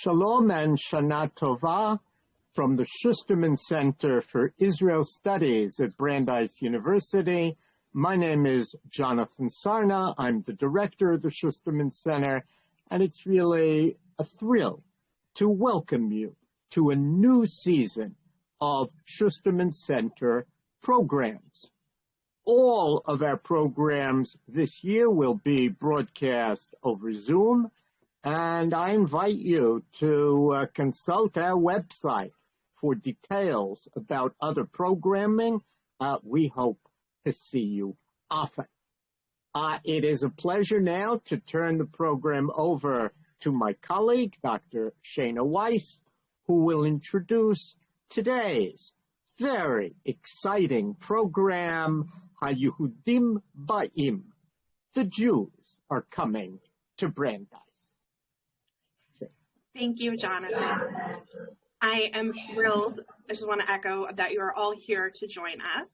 Shalom and Shana Tova from the Schusterman Center for Israel Studies at Brandeis University. My name is Jonathan Sarna. I'm the director of the Schusterman Center, and it's really a thrill to welcome you to a new season of Schusterman Center programs. All of our programs this year will be broadcast over Zoom, and I invite you to consult our website for details about other programming. We hope to see you often. It is a pleasure now to turn the program over to my colleague, Dr. Shayna Weiss, who will introduce today's very exciting program, Ha-Yehudim Baim. The Jews are coming to Brandeis. Thank you, Jonathan. I am thrilled. I just want to echo that you are all here to join us.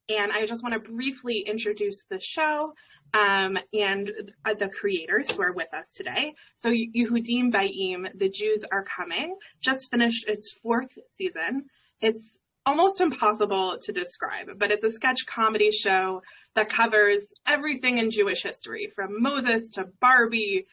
And I just want to briefly introduce the show and the creators who are with us today. So Ha-Yehudim Baim, The Jews Are Coming, just finished its 4th season. It's almost impossible to describe, but it's a sketch comedy show that covers everything in Jewish history, from Moses to Barbie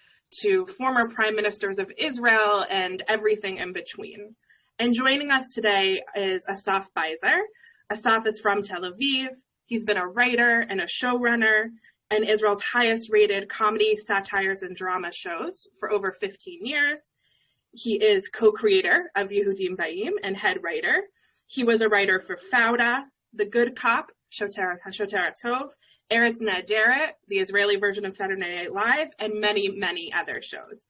to former prime ministers of Israel and everything in between. And joining us today is Asaf Beiser. Asaf is from Tel Aviv. He's been a writer and a showrunner in Israel's highest rated comedy, satires, and drama shows for over 15 years. He is co-creator of Ha-Yehudim Baim and head writer. He was a writer for Fauda, The Good Cop, Satire, Eretz Nehederet, the Israeli version of Saturday Night Live, and many, many other shows.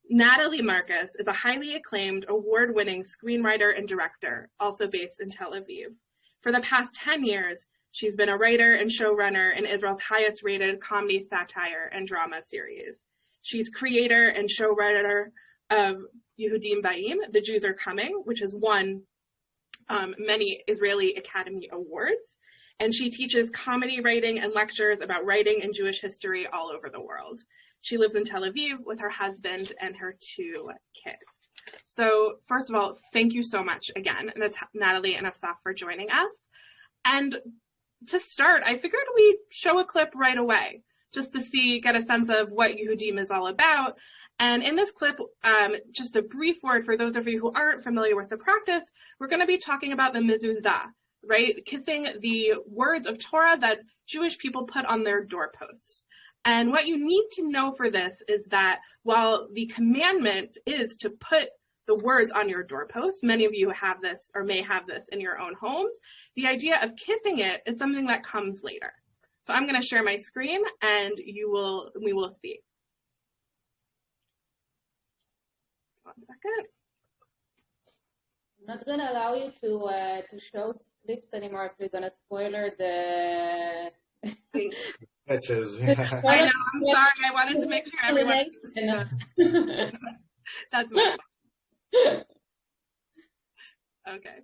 Natalie Marcus is a highly acclaimed, award-winning screenwriter and director, also based in Tel Aviv. For the past 10 years, she's been a writer and showrunner in Israel's highest-rated comedy, satire, and drama series. She's creator and showrunner of Ha-Yehudim Baim, The Jews Are Coming, which has won many Israeli Academy Awards. And she teaches comedy writing and lectures about writing and Jewish history all over the world. She lives in Tel Aviv with her husband and her 2 kids. So first of all, thank you so much again, Natalie and Asaf, for joining us. And to start, I figured we'd show a clip right away, just to get a sense of what Yehudim is all about. And in this clip, just a brief word for those of you who aren't familiar with the practice, we're going to be talking about the mezuzah, right? Kissing the words of Torah that Jewish people put on their doorposts. And what you need to know for this is that while the commandment is to put the words on your doorpost, many of you have this or may have this in your own homes, the idea of kissing it is something that comes later. So I'm going to share my screen and we will see. 1 second. I'm not going to allow you to show splits anymore if you're going to spoiler the Pitches. I know, I'm sorry. I wanted to make sure everyone That's my fault. Okay.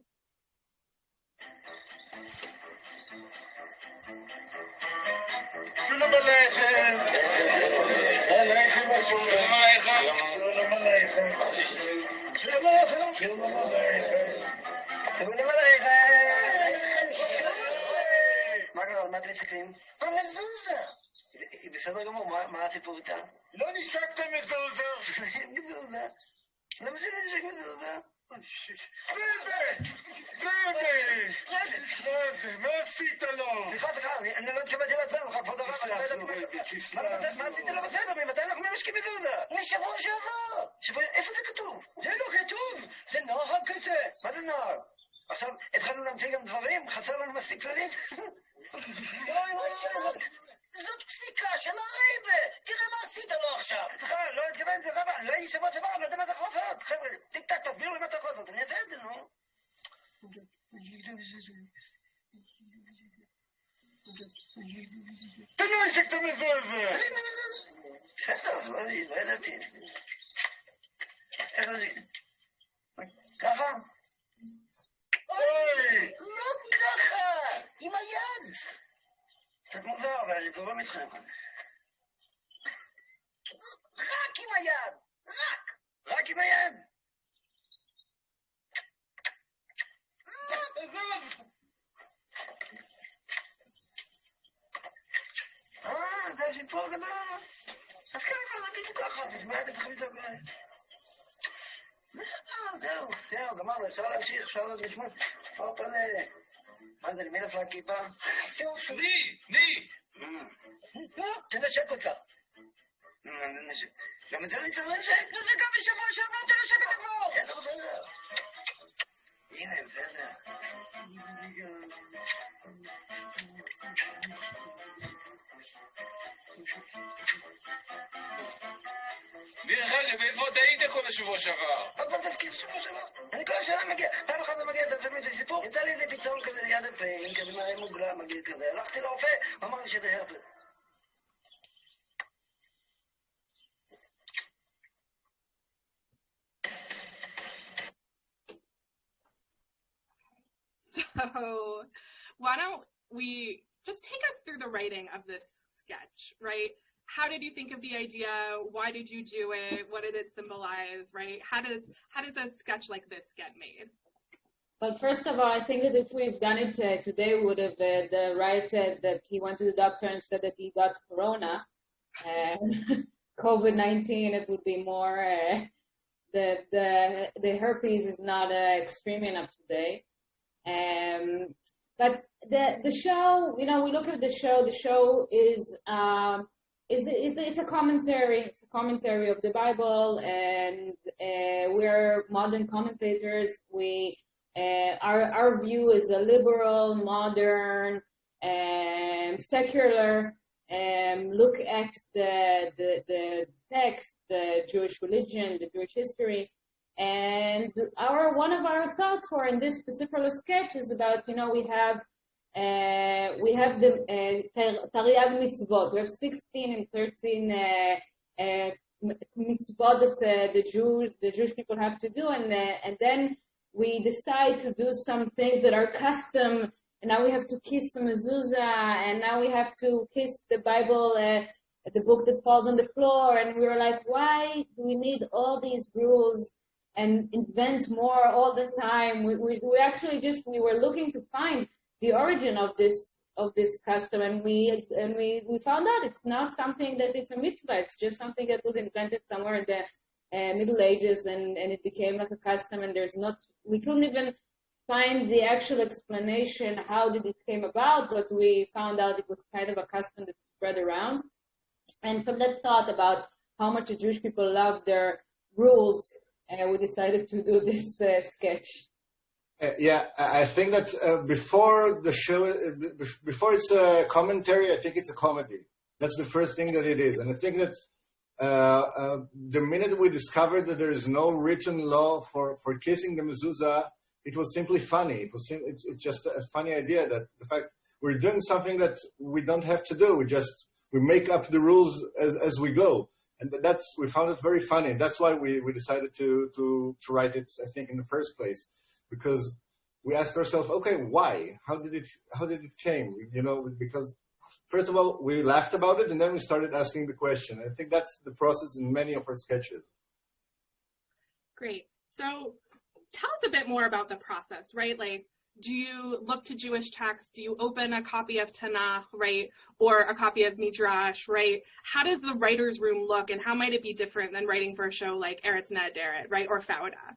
Shalom Aleichem. Aleichem Shalom Aleichem. Shalom Aleichem. Shalom Aleichem. Shalom Aleichem. מה קרה? מה אתם מצחקים? המזוזה. היא בסדר גמור, מה הסיפור איתה? לא נשקת מזוזה. מזוזה. למה זה נשק מזוזה? בבה! מה עשית לו? סליחה, אני לא התכוונתי לעצמנו, כבוד הרב, מה עשית לו בסדר? ממתי אנחנו משקים מזוזה? משבוע שעבר. איפה זה כתוב? זה לא כתוב, זה נוהג כזה. מה זה נוהג? עכשיו, התחלנו להמציא גם דברים, חסר לנו מספיק כללים. זאת פסיקה של הרייבה, תראה מה עשית לו עכשיו. סליחה, לא התכוונתי לרבה, לא הייתי שבוע שעבר, אני לא יודע מה אתה יכול לעשות. חבר'ה, טיק טק, תסבירו לי מה אתה יכול לעשות, אני אעשה את זה, נו. אתה לא השקת מזוזה. בסדר, לא ידעתי. איך זה? ככה? אוי! לא ככה! עם היד! קצת מוזר, אבל אני זורם איתכם. רק עם היד! רק עם היד! סיפור גדול. אז ככה, נגיד ככה, בזמן אתם צריכים לדבר. זהו, גמרנו, אפשר להמשיך, אפשר לדעת לשמוע. הופלה. מה זה, למי נפלה הכיפה? ני! תנשק אותה. גם את זה אני צריך לנשק? נשק גם בשבוע שעבר, תנשק את הגמור. בסדר. הנה, בסדר. דרך אגב, איפה אתה היית כל השבוע שעבר? עוד פעם תזכיר שבוע שעבר. אני כל השנה מגיע, פעם אחת לא מגיע, אתה שומע את הסיפור? יצא לי איזה פיצול כזה ליד הפה, כזה מראה מוגלה מגיע כזה. הלכתי לרופא, הוא אמר לי שזה הרפס. So why don't we just take us through the writing of this sketch, right? How did you think of the idea? Why did you do it? What did it symbolize, right? How does a sketch like this get made? Well, first of all, I think that if we've done it today, we would have that he went to the doctor and said that he got corona, COVID-19. It would be more the herpes is not extreme enough today. But the show, we look at the show. The show is it's a commentary. It's a commentary of the Bible, and we're modern commentators. Our view is a liberal, modern, secular look at the text, the Jewish religion, the Jewish history. And one of our thoughts for in this particular sketch is about, we have the Tariag mitzvot. We have 16 and 13 mitzvot that the Jewish people have to do, and then we decide to do some things that are custom. And now we have to kiss the mezuzah, and now we have to kiss the Bible, the book that falls on the floor. And we were like, why do we need all these rules and invent more all the time? We were looking to find the origin of this custom, and we found out it's not something that it's a mitzvah. It's just something that was invented somewhere in the Middle Ages, and it became like a custom. And we couldn't even find the actual explanation how did it came about, but we found out it was kind of a custom that spread around. And from that thought about how much the Jewish people love their rules, we decided to do this sketch. I think that before the show, before it's a commentary, I think it's a comedy. That's the first thing that it is. And I think that the minute we discovered that there is no written law for kissing the mezuzah, it was simply funny. It's just a funny idea that the fact we're doing something that we don't have to do. We make up the rules as we go. And we found it very funny. And that's why we decided to write it, I think, in the first place. Because we asked ourselves, okay, why? How did it came? Because first of all, we laughed about it, and then we started asking the question. I think that's the process in many of our sketches. Great. So tell us a bit more about the process, right? Like, do you look to Jewish texts? Do you open a copy of Tanakh, right? Or a copy of Midrash, right? How does the writer's room look, and how might it be different than writing for a show like Eretz Nehederet, right? Or Fauda?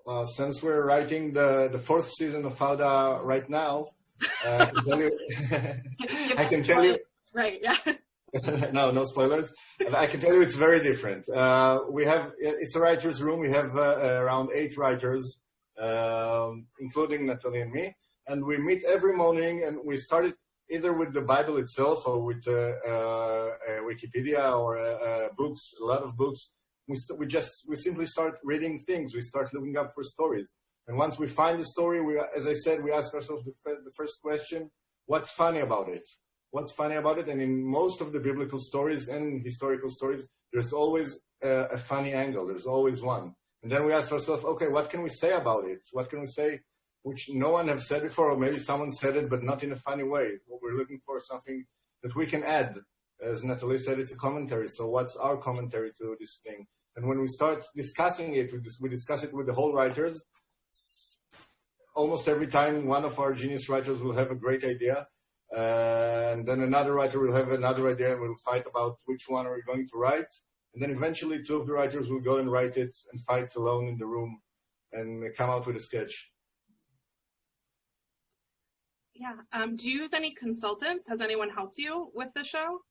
Well, since we're writing the fourth season of Fauda right now, I can tell you. Right, yeah. No spoilers. I can tell you it's very different. It's a writer's room. We have around 8 writers, including Natalie and me. And we meet every morning, and we started either with the Bible itself or with Wikipedia or books, a lot of books. We simply start reading things. We start looking up for stories. And once we find the story, as I said, we ask ourselves the first question, what's funny about it? What's funny about it? And in most of the biblical stories and historical stories, there's always a funny angle. There's always one. And then we ask ourselves, okay, what can we say about it? What can we say which no one has said before, or maybe someone said it, but not in a funny way? What we're looking for is something that we can add. As Natalie said, it's a commentary. So what's our commentary to this thing? And when we start discussing it, we discuss it with the whole writers. Almost every time one of our genius writers will have a great idea. And then another writer will have another idea and we'll fight about which one are we going to write. And then eventually two of the writers will go and write it and fight alone in the room and come out with a sketch. Yeah. Do you use any consultants? Has anyone helped you with the show?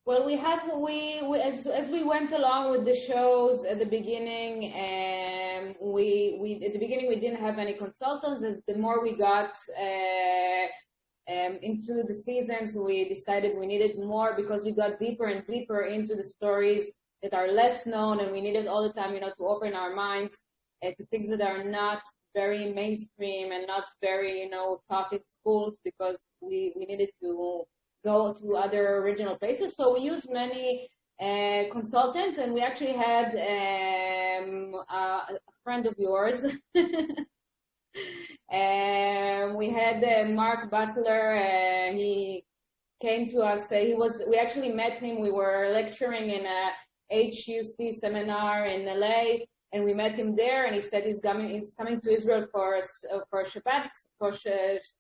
Well, we as we went along with the shows at the beginning, we at the beginning we didn't have any consultants. As the more we got into the seasons, we decided we needed more because we got deeper and deeper into the stories that are less known, and we needed all the time, to open our minds to things that are not very mainstream and not very, taught in schools, because we needed to go to other original places. So we used many consultants, and we actually had a friend of yours. We had Mark Butler. He came to us. We actually met him. We were lecturing in a HUC seminar in LA, and we met him there. And he said he's coming to Israel for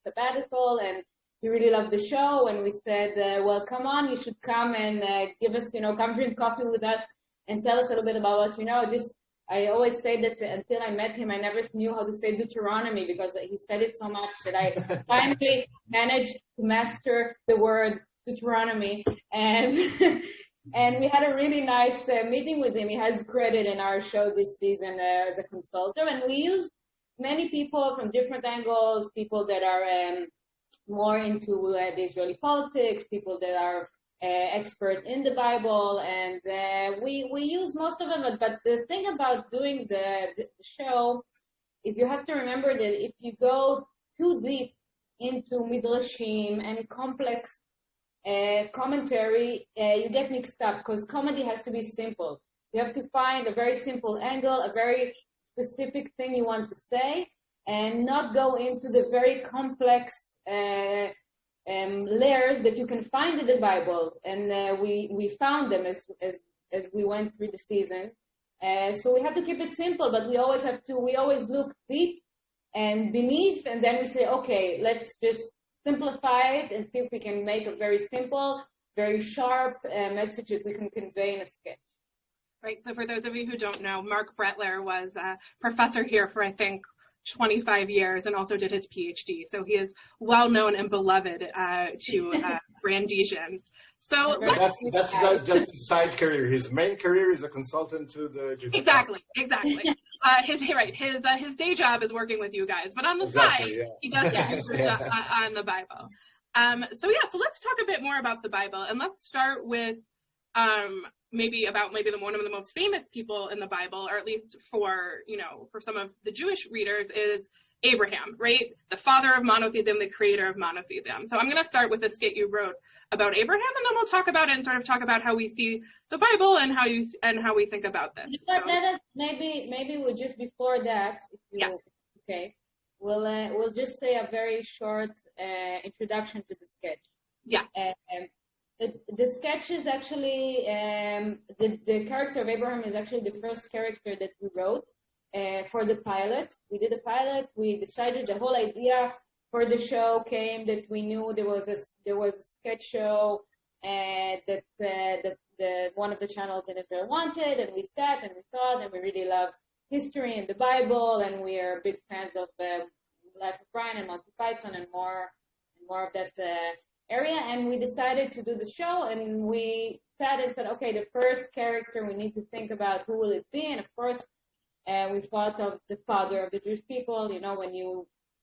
sabbatical, and he really loved the show. And we said, well, come on, you should come and give us, come drink coffee with us and tell us a little bit about what you know. I always say that until I met him, I never knew how to say Deuteronomy, because he said it so much that I finally managed to master the word Deuteronomy. And and we had a really nice meeting with him. He has credit in our show this season as a consultant. And we used many people from different angles, people that are more into the Israeli politics, people that are expert in the Bible, and we use most of them. But the thing about doing the show is you have to remember that if you go too deep into midrashim and complex commentary, you get mixed up, because comedy has to be simple. You have to find a very simple angle, a very specific thing you want to say, and not go into the very complex layers that you can find in the Bible. And we found them as we went through the season. So we have to keep it simple, but we always look deep and beneath, and then we say, okay, let's just simplify it and see if we can make a very simple, very sharp message that we can convey in a sketch. Right. So for those of you who don't know, Mark Bretler was a professor here for, I think, 25 years, and also did his PhD. So he is well known and beloved to Brandeisians. So that's just his side career. His main career is a consultant to the Jewish. Exactly. His day job is working with you guys, but on the side, he does research on the Bible. So let's talk a bit more about the Bible, and let's start with maybe one of the most famous people in the Bible, or at least for some of the Jewish readers, is Abraham, right? The father of monotheism, the creator of monotheism. So I'm going to start with a skit you wrote about Abraham, and then we'll talk about it and sort of talk about how we see the Bible and how we think about this. But let us maybe we'll just before that. Okay. We'll just say a very short introduction to the sketch. Yeah. The sketch is actually the character of Abraham is actually the first character that we wrote for the pilot. We did a pilot. We decided the whole idea for the show came that we knew there was a sketch show that one of the channels in Israel wanted, and we sat and we thought, and we really love history and the Bible, and we are big fans of Life of Brian and Monty Python and more of that area. And we decided to do the show, and we sat and said, okay, the first character we need to think about, who will it be? And of course, we thought of the father of the Jewish people.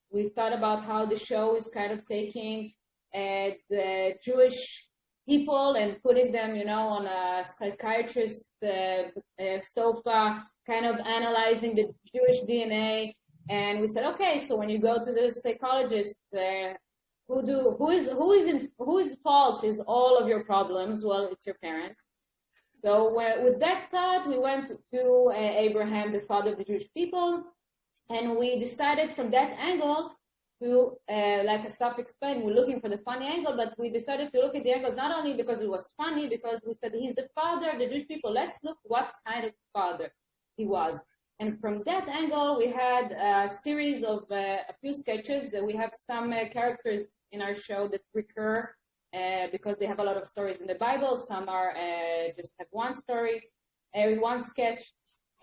We thought about how the show is kind of taking the Jewish people and putting them, on a psychiatrist sofa, kind of analyzing the Jewish DNA. And we said, okay, so when you go to the psychologist, whose fault is all of your problems? Well, it's your parents. So with that thought, we went to Abraham, the father of the Jewish people, and we decided from that angle to, like Asaf explained, we're looking for the funny angle, but we decided to look at the angle not only because it was funny, because we said he's the father of the Jewish people. Let's look what kind of father he was. And from that angle, we had a series of a few sketches. We have some characters in our show that recur because they have a lot of stories in the Bible. Some are just have one story, one sketch.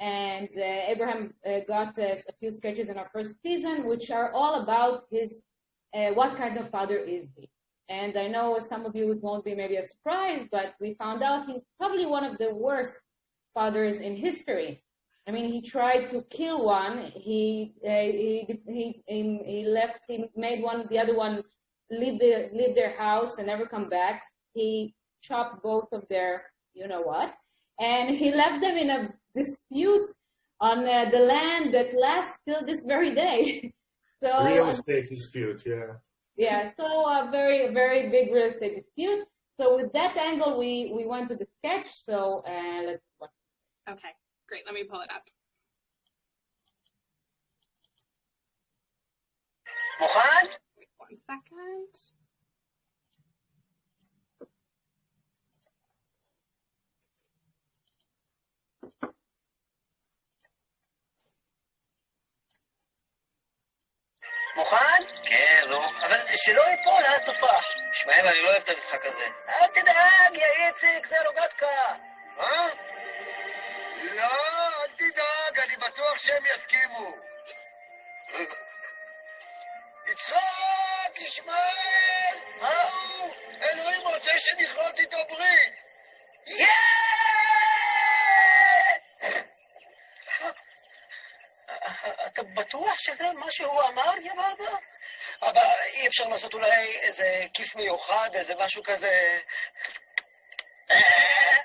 And Abraham got a few sketches in our first season, which are all about his what kind of father is he. And I know some of you it won't be maybe a surprise, but we found out he's probably one of the worst fathers in history. I mean, he tried to kill one. He left. He made the other one leave their house and never come back. He chopped both of their, you know what, and he left them in a dispute on the land that lasts till this very day. So real estate dispute, yeah. Yeah, so a very, very big real estate dispute. So with that angle, we went to the sketch. So let's watch. Okay. Great, let me pull it up. מוכן? Wait 1 second. מוכן? כן, נו. אבל שלא ייפול התופח. שמעאל, אני לא אוהב את המשחק הזה. אל תדאג, יא איציק, זה רובטקה. מה? לא, אל תדאג, אני בטוח שהם יסכימו. יצחק, ישמעאל, ההוא, אלוהים רוצה שנכרות איתו ברית. אתה בטוח שזה מה שהוא אמר, יא בבא? אבל אי אפשר לעשות אולי איזה כיף מיוחד, איזה משהו כזה...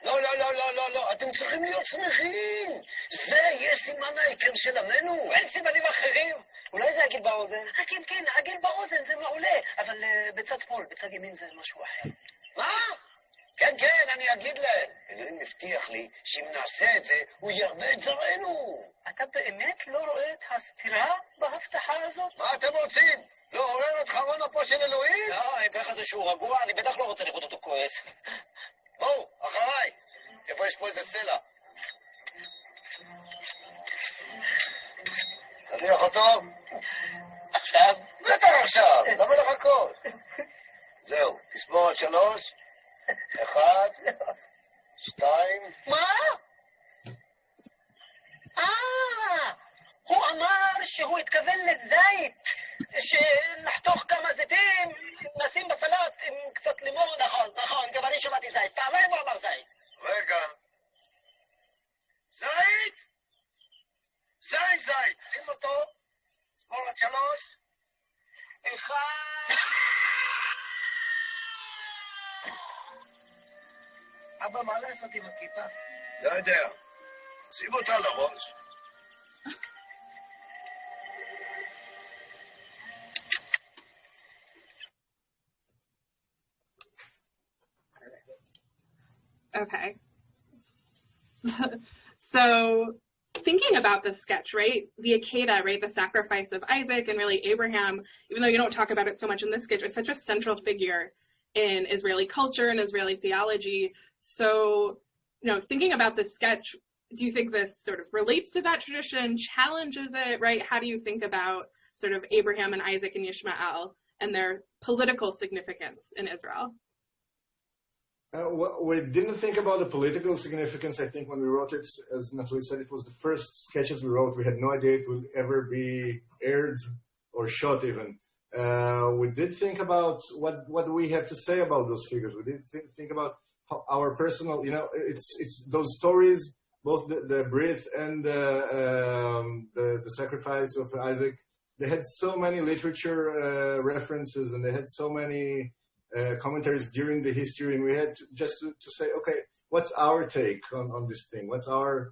לא, לא, לא, לא, לא, לא, אתם צריכים להיות שמחים. זה יהיה סימן העיקר של עמנו. אין סימנים אחרים. אולי זה עגיל באוזן? כן, כן, עגיל באוזן זה מעולה. אבל בצד שמאל, בצד ימין זה משהו אחר. מה? כן, כן, אני אגיד להם. אלוהים מבטיח לי שאם נעשה את זה, הוא ירבה את זרענו. אתה באמת לא רואה את הסתירה בהבטחה הזאת? מה אתם רוצים? לא עורר את חרון אפו של אלוהים? לא, אם ככה זה שהוא רגוע, אני בטח לא רוצה לראות אותו כועס. בואו, אחריי. איפה יש פה איזה סלע? תניח אותו. עכשיו? בטח עכשיו, למה לחכות? זהו, תספור עד 3. 1, 2. מה? הוא אמר שהוא התכוון לזית, שנחתוך כמה זיתים, נשים בסלט עם קצת לימון. נכון, נכון, גם אני שמעתי זית. פעמיים הוא אמר זית. רגע. זית? זית. שים אותו. ספור עד 3. 1. אבא, מה לעשות עם הכיפה? לא יודע. שים אותה לראש. Okay. So thinking about this sketch, right, the Akedah, right, the sacrifice of Isaac and really Abraham, even though you don't talk about it so much in this sketch, is such a central figure in Israeli culture and Israeli theology. So, you know, thinking about this sketch, do you think this sort of relates to that tradition, challenges it, right? How do you think about sort of Abraham and Isaac and Ishmael and their political significance in Israel? We didn't think about the political significance. I think when we wrote it, as Natalie said, it was the first sketches we wrote. We had no idea it would ever be aired or shot even. We did think about what do we have to say about those figures. We did think about our personal, you know, it's those stories, both the Brit and the sacrifice of Isaac. They had so many literature references, and they had so many commentaries during the history, and we had to say, okay, what's our take on this thing? What's our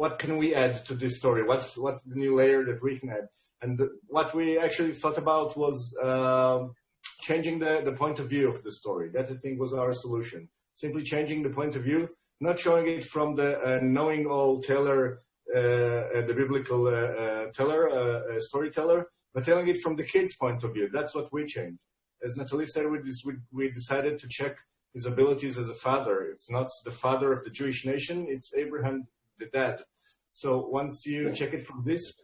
what can we add to this story? What's the new layer that we can add? And what we actually thought about was changing the point of view of the story. That, I think, was our solution. Simply changing the point of view, not showing it from the knowing-all teller, the biblical storyteller, but telling it from the kid's point of view. That's what we changed. As Natalie said, we decided to check his abilities as a father. It's not the father of the Jewish nation. It's Abraham the dad. So once you check it from this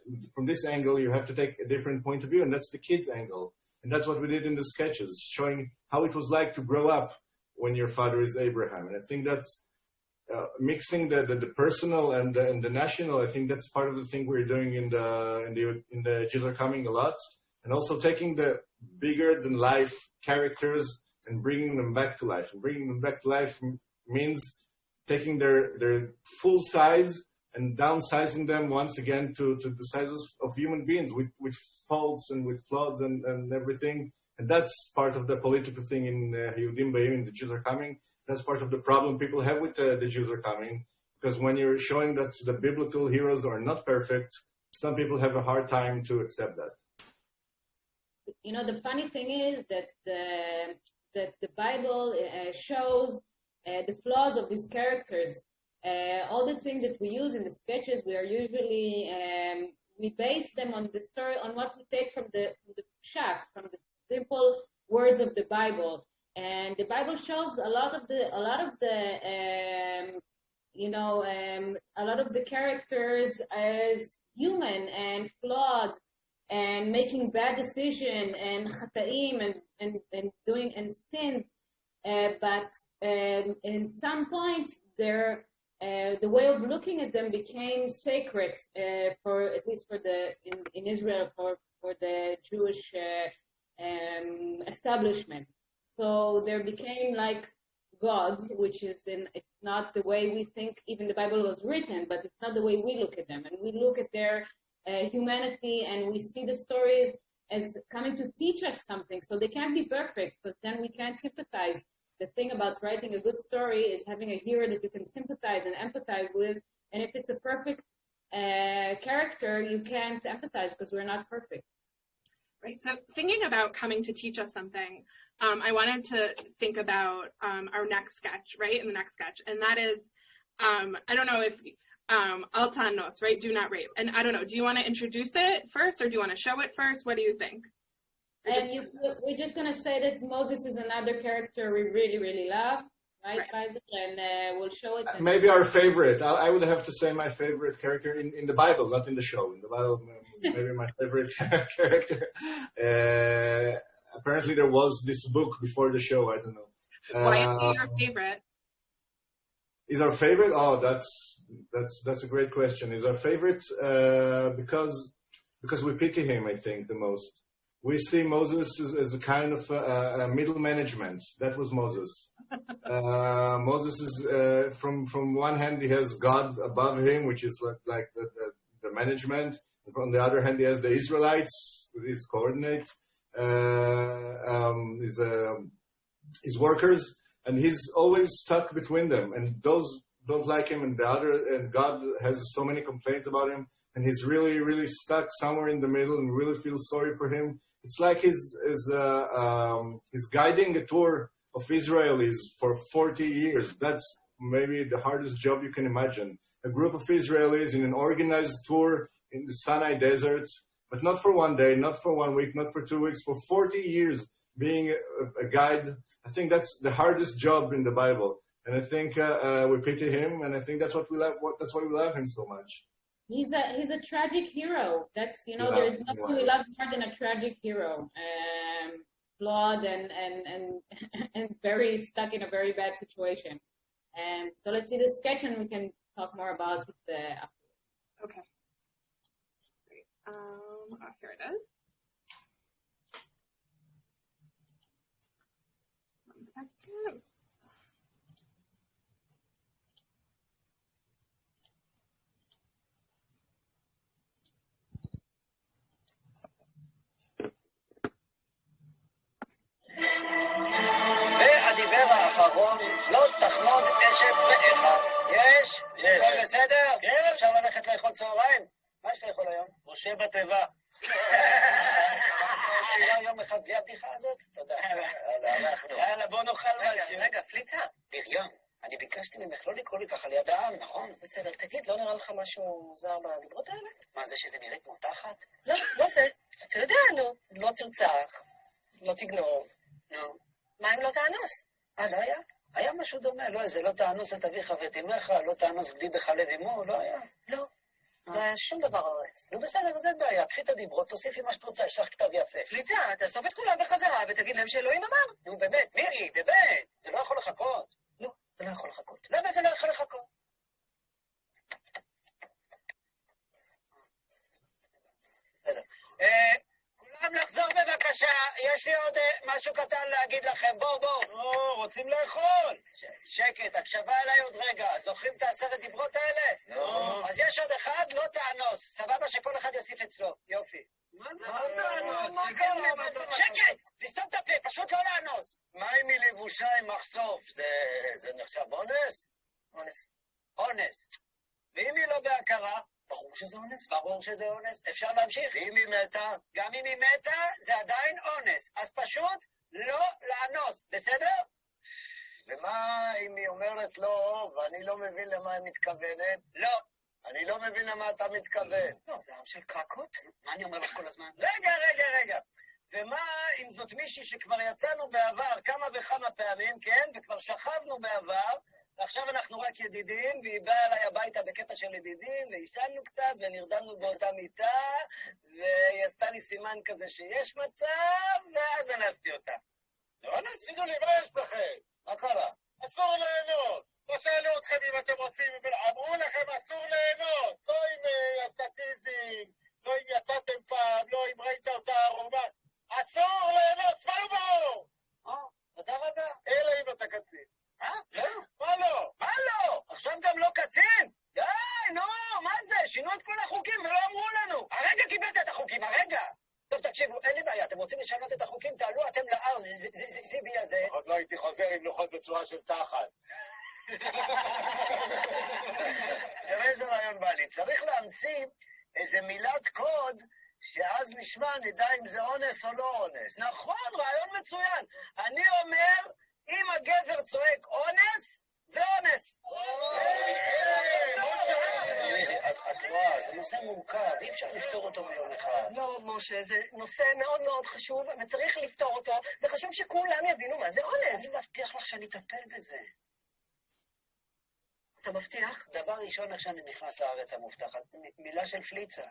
angle, you have to take a different point of view, and that's the kid's angle. And that's what we did in the sketches, showing how it was like to grow up when your father is Abraham. And I think that's mixing the personal and the national. I think that's part of the thing we're doing in the Jews Are Coming a lot, and also taking the bigger than life characters and bringing them back to life. And bringing them back to life means taking their full size and downsizing them once again to the sizes of human beings with faults and with flaws and everything. And that's part of the political thing in Ha-Yehudim Baim, the Jews Are Coming. That's part of the problem people have with the Jews Are Coming. Because when you're showing that the biblical heroes are not perfect, some people have a hard time to accept that. You know, the funny thing is that the Bible shows the flaws of these characters. All the things that we use in the sketches, we are usually we base them on the story, on what we take from the pshat, from the simple words of the Bible. And the Bible shows a lot of the characters as human and flawed and making bad decisions and chataim and doing and sins. But in some point, the way of looking at them became sacred for at least for in Israel for the Jewish establishment. So there became like gods, which is it's not the way we think even the Bible was written, but it's not the way we look at them. And we look at their humanity, and we see the stories as coming to teach us something. So they can't be perfect, because then we can't sympathize. The thing about writing a good story is having a hero that you can sympathize and empathize with. And if it's a perfect character, you can't empathize because we're not perfect. Right. So thinking about coming to teach us something, I wanted to think about our next sketch, right? In the next sketch. And that is, I don't know if, Al Tanos, right? Do not rape. And I don't know, do you want to introduce it first or do you want to show it first? What do you think? We're just going to say that Moses is another character we really, really love, right, Beiser? And we'll show it. Maybe our favorite. I would have to say my favorite character in the Bible, not in the show. In the Bible, maybe my favorite character. Apparently there was this book before the show. I don't know. Why is he your favorite? Is our favorite? Oh, that's a great question. Is our favorite because we pity him, I think, the most. We see Moses as a kind of a middle management. That was Moses. Moses is from one hand he has God above him, which is like the management. And from the other hand, he has the Israelites, his coordinates, his workers, and he's always stuck between them. And those don't like him, and God has so many complaints about him, and he's really, really stuck somewhere in the middle, and really feel sorry for him. It's like he's guiding a tour of Israelis for 40 years. That's maybe the hardest job you can imagine. A group of Israelis in an organized tour in the Sinai desert, but not for one day, not for 1 week, not for 2 weeks, for 40 years being a guide. I think that's the hardest job in the Bible. And I think we pity him, and I think that's what we love. That's why we love him so much. He's a tragic hero. That's there's nothing we love more than a tragic hero. Flawed and very stuck in a very bad situation. And so let's see the sketch, and we can talk more about it afterwards. Okay. Great. Here it is. One second. והדיבר האחרון, לא תחמוד אשת רעך. יש? הכל בסדר? כן. אפשר ללכת לאכול צהריים? מה יש לאכול היום? משה בתיבה. יום אחד בלי הבדיחה הזאת? תודה. יאללה, בוא נאכל משהו. רגע, פליצה. בריון, אני ביקשתי ממך לא לקרוא לי ככה ליד העם, נכון? בסדר, תגיד, לא נראה לך משהו מוזר בדיברות האלה? מה זה, שזה נראית מותחת? לא, לא זה. אתה יודע, לא תרצח, לא תגנוב. נו. מה אם לא תאנוס? לא היה? היה משהו דומה, לא איזה, לא תאנוס את אביך ואת אמך, לא תאנוס בלי בחלב אמו, לא היה? לא. לא היה שום דבר אורס. נו בסדר, אז אין בעיה, קחי את הדיברות, תוסיפי מה שאת רוצה, יש לך כתב יפה. פליצה, תאסוף את כולם בחזרה ותגיד להם שאלוהים אמר. נו באמת, מירי, באמת, זה לא יכול לחכות. לא, זה לא יכול לחכות. למה זה לא יכול לחכות? בסדר. כולם לחזור בבקשה, יש לי עוד משהו קטן להגיד לכם, בואו. רוצים לאכול. שקט, הקשבה עליי עוד רגע, זוכרים את 10 דיברות האלה? לא. אז יש עוד אחד, לא תאנוס, סבבה שכל אחד יוסיף אצלו, יופי. מה תאנוס? שקט, לסתום את הפה, פשוט לא לאנוס. מה אם היא לבושה עם מחשוף? זה נחשב אונס? אונס. ואם היא לא בהכרה? ברור שזה אונס. ברור שזה אונס. אפשר להמשיך. ואם היא מתה? גם אם היא מתה, זה עדיין אונס. אז פשוט לא לאנוס, בסדר? ומה אם היא אומרת לא, ואני לא מבין למה היא מתכוונת? לא. אני לא מבין למה אתה מתכוון. לא, זה עם של קרקות? מה אני אומר לך כל הזמן? רגע. ומה אם זאת מישהי שכבר יצאנו בעבר כמה וכמה פעמים, כן? וכבר שכבנו בעבר, ועכשיו אנחנו רק ידידים, והיא באה אליי הביתה בקטע של ידידים, והישנו קצת, ונרדמנו באותה מיטה, והיא עשתה לי סימן כזה שיש מצב, ואז אנסתי אותה. לא נסתינו לי, מה יש לכם? מה קרה? אסור לאנוס. לא שאלו אתכם אם אתם רוצים, אמרו לכם אסור לאנוס. לא עם הסטטיזם, לא אם יצאתם פעם, לא אם ראית אותה ערומה. אסור לאנוס, מה לא ברור? תודה רבה. אלא אם אתה קצין. לא? מה לא? מה לא? עכשיו גם לא קצין? די, נו, מה זה? שינו את כל החוקים ולא אמרו לנו. הרגע קיבלת את החוקים, הרגע. טוב, תקשיבו, אין לי בעיה, אתם רוצים לשנות את החוקים, תעלו אתם להר, זיבי הזה. עוד לא הייתי חוזר עם לוחות בצורה של תחת. תראה איזה רעיון בא לי. צריך להמציא איזה מילת קוד שאז נשמע, נדע אם זה אונס או לא אונס. נכון, רעיון מצוין. אני אומר, אם הגבר צועק אונס, זה אונס. את רואה, זה נושא מורכב, אי אפשר לפתור אותו ביום אחד. לא, משה, זה נושא מאוד מאוד חשוב, וצריך לפתור אותו, וחשוב שכולם יבינו מה זה אונס. אני מבטיח לך שאני אטפל בזה. אתה מבטיח? דבר ראשון, איך שאני נכנס לארץ המובטחת, מילה של פליצה.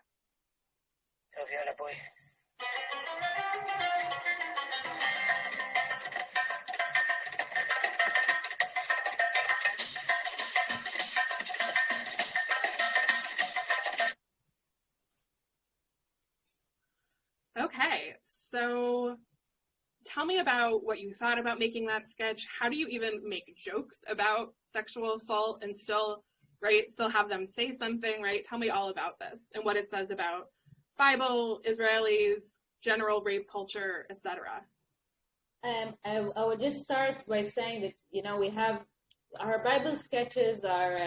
טוב, יאללה, בואי. Okay, so tell me about what you thought about making that sketch. How do you even make jokes about sexual assault and still have them say something, right? Tell me all about this and what it says about Bible, Israelis, general rape culture, etc. I would just start by saying that, we have our Bible sketches are,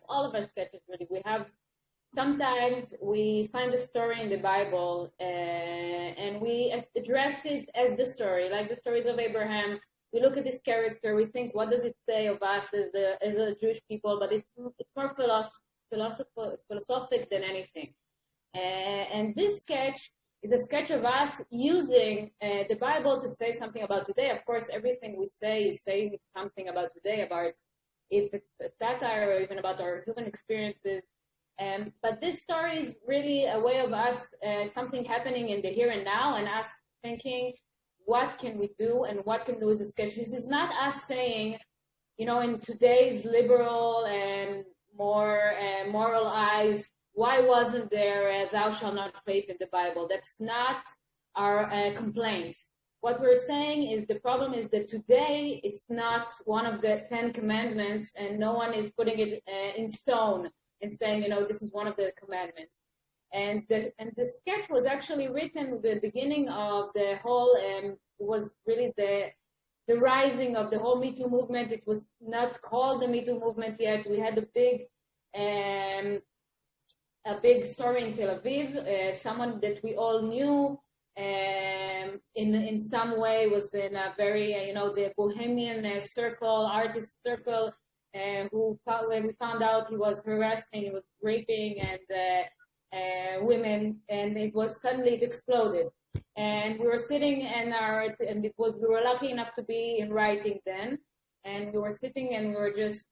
all of our sketches really, sometimes we find a story in the Bible and we address it as the story, like the stories of Abraham. We look at this character, we think, what does it say of us as a Jewish people? But it's more philosophic than anything. And this sketch is a sketch of us using the Bible to say something about today. Of course, everything we say is saying something about today, about if it's a satire or even about our human experiences. But this story is really a way of us, something happening in the here and now, and us thinking, what can we do and what can we do as a sketch? This is not us saying, in today's liberal and more moral eyes, why wasn't there thou shalt not rape in the Bible? That's not our complaint. What we're saying is the problem is that today it's not one of the 10 commandments and no one is putting it in stone and saying, this is one of the commandments. And the sketch was actually written, the beginning of the whole, was really the rising of the whole Me Too movement. It was not called the Me Too movement yet. We had a big story in Tel Aviv, someone that we all knew in some way was in a very, the bohemian circle, artist circle, when we found out he was harassing, he was raping women, and it exploded. And we were sitting we were lucky enough to be in writing then. And we were sitting and we were just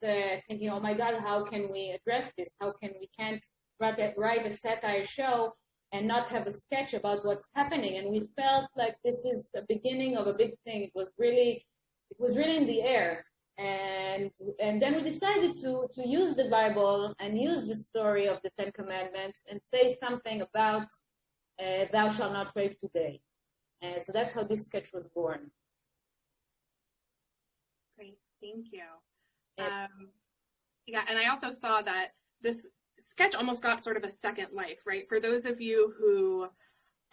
thinking, oh my God, how can we address this? We can't write a satire show and not have a sketch about what's happening. And we felt like this is a beginning of a big thing. It was really in the air. And then we decided to use the Bible and use the story of the Ten Commandments and say something about thou shalt not rape today. So that's how this sketch was born. Great, thank you. Yeah, and I also saw that this sketch almost got sort of a second life, right? For those of you who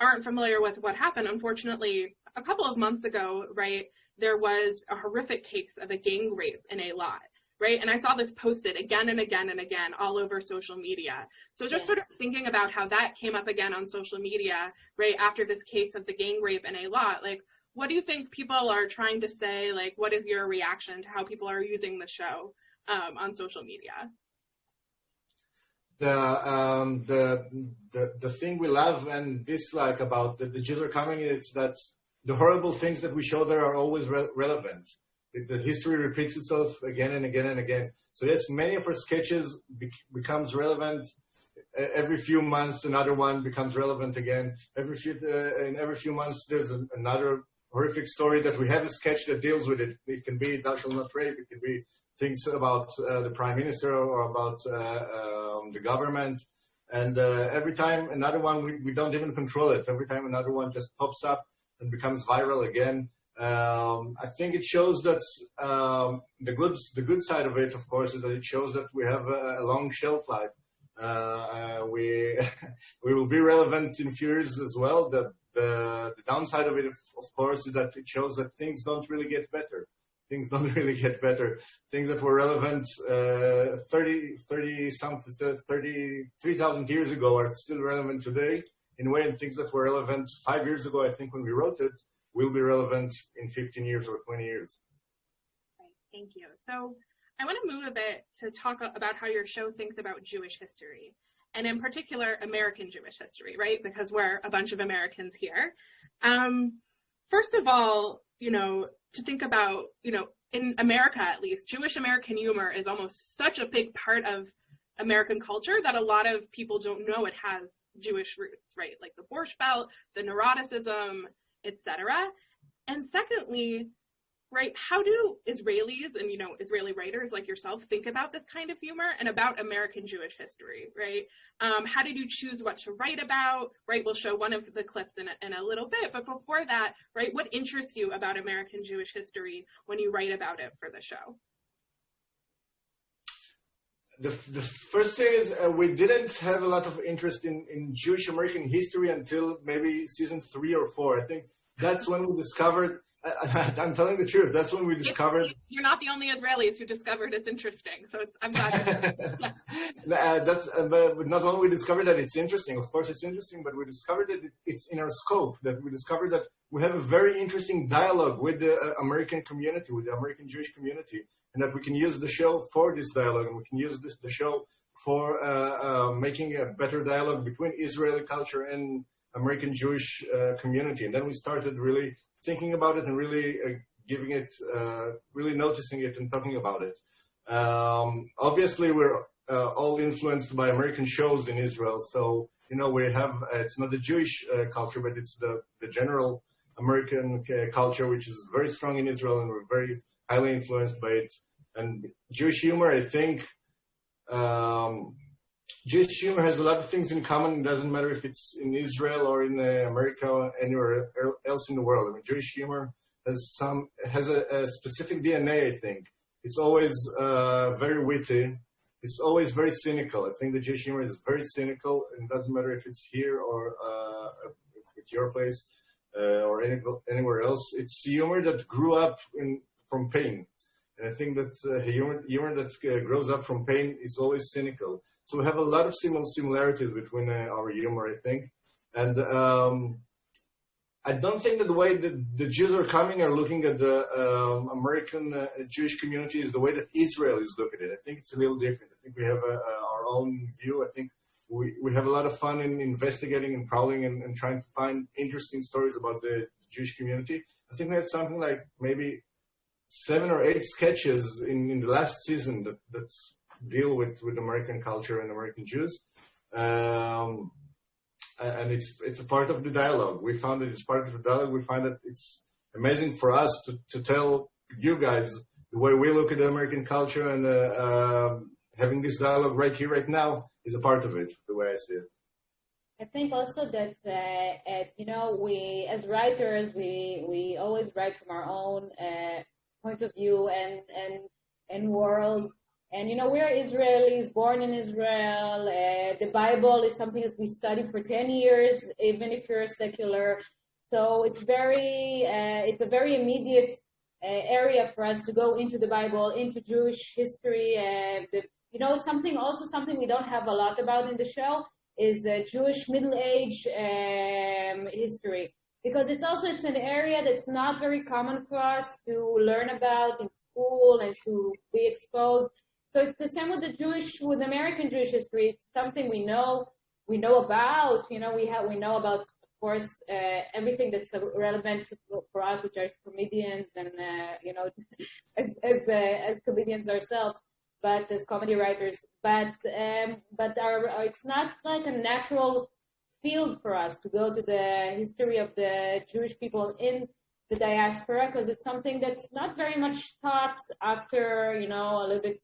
aren't familiar with what happened, unfortunately, a couple of months ago, right, there was a horrific case of a gang rape in a lot, right? And I saw this posted again and again and again all over social media. So just sort of thinking about how that came up again on social media, right, after this case of the gang rape in a lot, like, what do you think people are trying to say? Like, what is your reaction to how people are using the show on social media? The thing we love and dislike about the Jews are coming is that the horrible things that we show there are always relevant. The history repeats itself again and again and again. So yes, many of our sketches becomes relevant. Every few months, another one becomes relevant again. In every few months, there's another horrific story that we have a sketch that deals with it. It can be thou shalt not rape. It can be things about the prime minister or about the government. And every time another one, we don't even control it. Every time another one just pops up and becomes viral again. I think it shows that the good side of it, of course, is that it shows that we have a long shelf life. We will be relevant in a few years as well. The downside of it, of course, is that it shows that things don't really get better. Things don't really get better. Things that were relevant 33,000 years ago are still relevant today in a way, and things that were relevant 5 years ago, I think, when we wrote it, will be relevant in 15 years or 20 years. Right, thank you. So I want to move a bit to talk about how your show thinks about Jewish history, and in particular, American Jewish history, right? Because we're a bunch of Americans here. First of all, to think about, in America at least, Jewish American humor is almost such a big part of American culture that a lot of people don't know it has Jewish roots, right? Like the Borscht Belt, the neuroticism, etc. And secondly, right, how do Israelis and, Israeli writers like yourself think about this kind of humor and about American Jewish history, right? How did you choose what to write about, right? We'll show one of the clips in a little bit, but before that, right, what interests you about American Jewish history when you write about it for the show? The first thing is we didn't have a lot of interest in Jewish American history until maybe season 3 or 4. I think that's when we discovered, I'm telling the truth, that's when we discovered. You're not the only Israelis who discovered it's interesting, so I'm glad. But not only we discovered that it's interesting, of course it's interesting, but we discovered that it's in our scope, that we discovered that we have a very interesting dialogue with the American community, with the American Jewish community, and that we can use the show for this dialogue, and we can use the show for making a better dialogue between Israeli culture and American Jewish community. And then we started really thinking about it and really giving it, really noticing it and talking about it. Obviously, we're all influenced by American shows in Israel. So, we have, it's not the Jewish culture, but it's the general American culture, which is very strong in Israel, and we're very highly influenced by it. And Jewish humor, I think, Jewish humor has a lot of things in common. It doesn't matter if it's in Israel or in America or anywhere else in the world. I mean, Jewish humor has a specific DNA, I think. It's always very witty. It's always very cynical. I think the Jewish humor is very cynical. It doesn't matter if it's here or at your place or anywhere else. It's humor that grew up from pain. And I think that humor that grows up from pain is always cynical. So we have a lot of similarities between our humor, I think. And I don't think that the way that the Jews are coming are looking at the American Jewish community is the way that Israelis look at it. I think it's a little different. I think we have our own view. I think we have a lot of fun in investigating and prowling and trying to find interesting stories about the Jewish community. I think we have something like maybe 7 or 8 sketches in the last season that deal with American culture and American Jews. And it's a part of the dialogue. We found that it's part of the dialogue. We find that it's amazing for us to tell you guys the way we look at the American culture, and having this dialogue right here, right now, is a part of it, the way I see it. I think also that, we as writers, we always write from our own point of view and world. And, we're Israelis, born in Israel. The Bible is something that we study for 10 years, even if you're secular. So it's a very immediate area for us to go into the Bible, into Jewish history. Something we don't have a lot about in the show is Jewish Middle Age history. Because it's an area that's not very common for us to learn about in school and to be exposed. So it's the same with with American Jewish history. It's something we know about. We know about, of course, everything that's relevant for us, which are comedians and as comedians ourselves, but as comedy writers. But it's not like a natural field for us to go to the history of the Jewish people in the diaspora, because it's something that's not very much taught after, a little bit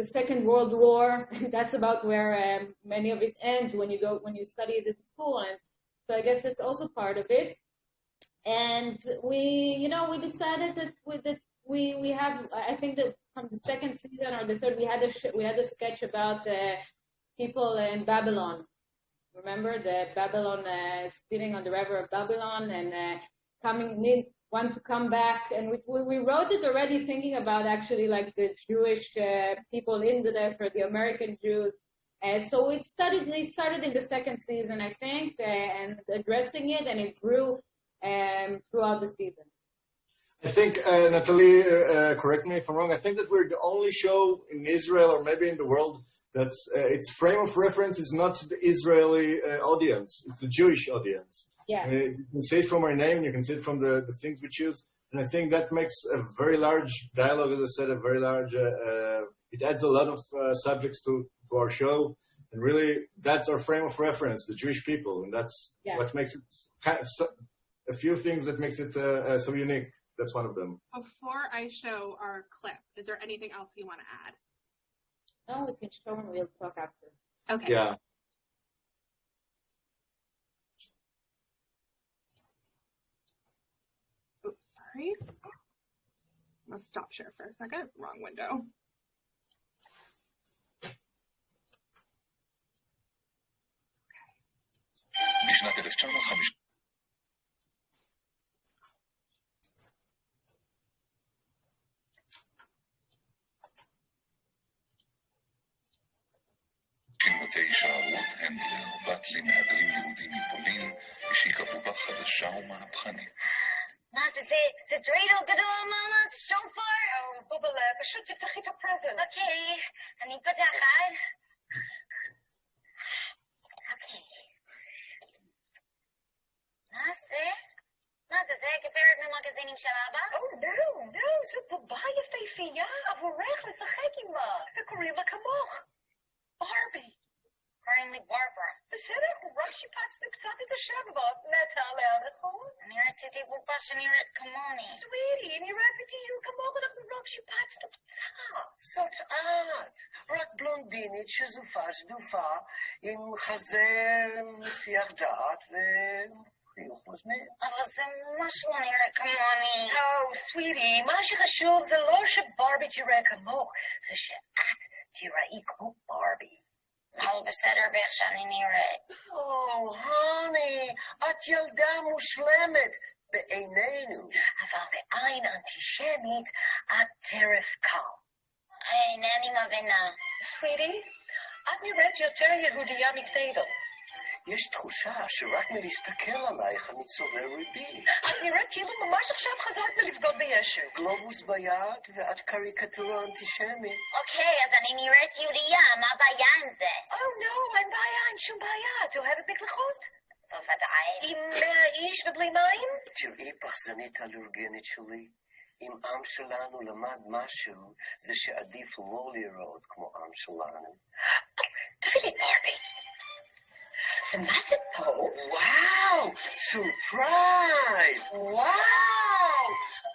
Second World War. That's about where many of it ends when you study it at school. And so I guess it's also part of it. And we decided that we have, I think that from the second season or the third, we had a sketch about people in Babylon. Remember the Babylon sitting on the river of Babylon and want to come back, and we wrote it already thinking about actually like the Jewish people in the diaspora, the American Jews. So it started in the second season, I think, and addressing it, and it grew throughout the season. I think, Natalie, correct me if I'm wrong, I think that we're the only show in Israel or maybe in the world that's its frame of reference is not the Israeli audience, it's the Jewish audience. Yeah. You can see it from our name, you can see it from the things we choose, and I think that makes a very large dialogue, as I said, a very large, it adds a lot of subjects to our show, and really that's our frame of reference, the Jewish people, and that's what makes it a few things that makes it so unique. That's one of them. Before I show our clip, is there anything else you want to add? No, we can show and we'll talk after. Okay. Yeah. Oops, sorry. Let's stop share for a second. Wrong window. בשנת 1950 רות הנדלר, בת למהגרים יהודים מפולין, השיקה בובה חדשה ומהפכנית. מה זה דריידל גדול, מאמא? שופר? בובל, פשוט תפתחי את הפרזנט. אוקיי, אני פותחת. אוקיי. מה זה? זה גברת ממגזינים של אבא? לא, זו בובה יפהפייה, עבורך לשחק עימה. וקוראים לה כמוך. ברבי. קוראים לי ברברה. בסדר, רק שיפצנו קצת את השם, אבל את מתה עליה, נכון? אני רציתי בובה שנראית כמוני. סוויטי, נראית בדיוק כמוך, אנחנו רק שיפצנו קצת. זאת את, רק בלונדינית שזופה שדופה, עם חזה מסיח דעת וחיוך מזמין. אבל זה ממש לא נראה כמוני. סוויטי, מה שחשוב זה לא שברבי תראה כמוך, זה שאת תראי כמו ברבי. אבל בסדר באיך שאני נראית. הוני, את ילדה מושלמת בעינינו, אבל בעין אנטישמית את טרף קל. אינני מבינה. סוויטי, את נראית יותר יהודייה מקניידל. יש תחושה שרק מלהסתכל עלייך אני צובר ריבי. את נראית כאילו ממש עכשיו חזרת מלבגוד בישו. גלובוס ביד ואת קריקטורה אנטישמית. אוקיי, אז אני נראית יהודייה, מה הבעיה עם זה? לא, אין בעיה, אין שום בעיה. את אוהבת מקלחות? בוודאי. עם 100 איש ובלי מים? תראי פחזנית אלרגנית שלי. אם עם שלנו למד משהו, זה שעדיף לא לראות כמו עם שלנו. תביא לי ברבי. ומה זה פה? וואו! סורפרייז! וואו!